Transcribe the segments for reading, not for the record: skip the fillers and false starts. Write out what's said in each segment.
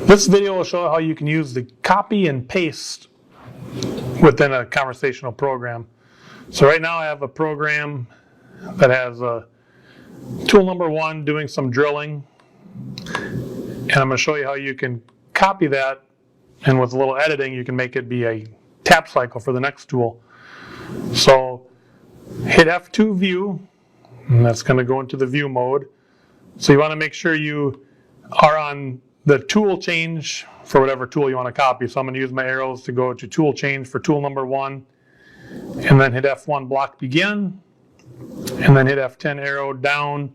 This video will show how you can use the copy and paste within a conversational program. So right now I have a program that has tool number 1 doing some drilling, and I'm going to show you how you can copy that, and with a little editing you can make it be a tap cycle for the next tool. So hit F2 view, and that's going to go into the view mode. So you want to make sure you are on the tool change for whatever tool you want to copy. So I'm going to use my arrows to go to tool change for tool number 1, and then hit F1 block begin, and then hit F10 arrow down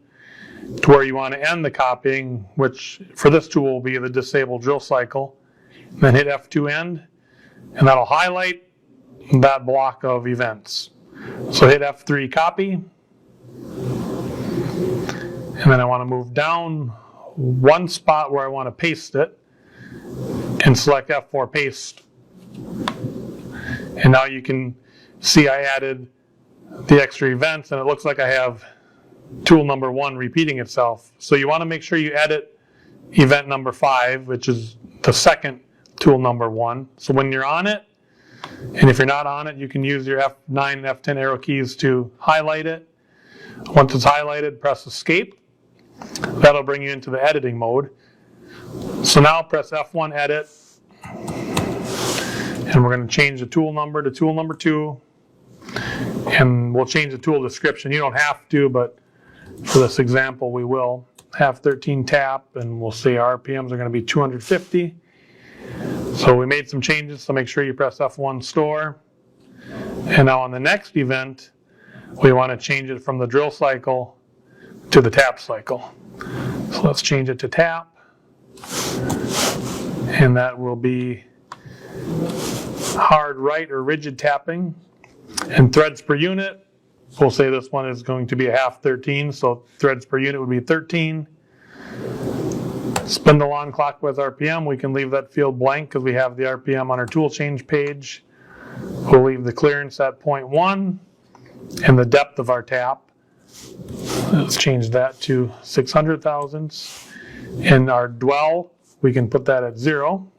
to where you want to end the copying, which for this tool will be the disable drill cycle. And then hit F2 end, and that'll highlight that block of events. So hit F3 copy, and then I want to move down one spot where I want to paste it, and select F4 paste. And now you can see I added the extra events, and it looks like I have tool number 1 repeating itself. So you want to make sure you edit event number 5, which is the second tool number 1. So when you're on it, and if you're not on it, you can use your F9 and F10 arrow keys to highlight it. Once it's highlighted, press escape. That'll bring you into the editing mode. So now press F1 edit, and we're going to change the tool number to tool number 2, and we'll change the tool description. You don't have to, but for this example we will. Have 13 tap, and we'll say our RPMs are going to be 250. So we made some changes, so make sure you press F1 store. And now on the next event, we want to change it from the drill cycle to the tap cycle. So let's change it to tap, and that will be hard right or rigid tapping. And threads per unit, we'll say this one is going to be a half 13, so threads per unit would be 13. Spindle on clockwise RPM, we can leave that field blank because we have the RPM on our tool change page. We'll leave the clearance at 0.1 and the depth of our tap. Let's change that to 600 thousandths. And our dwell, we can put that at 0.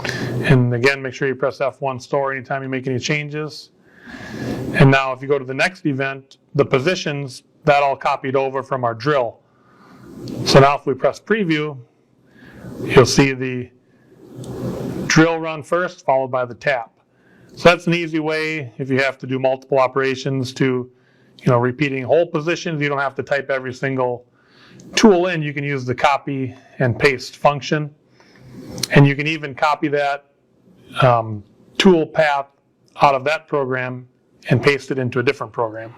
And again, make sure you press F1 store anytime you make any changes. And now if you go to the next event, the positions, that all copied over from our drill. So now if we press preview, you'll see the drill run first, followed by the tap. So that's an easy way if you have to do multiple operations to, repeating whole positions. You don't have to type every single tool in. You can use the copy and paste function. And you can even copy that tool path out of that program and paste it into a different program.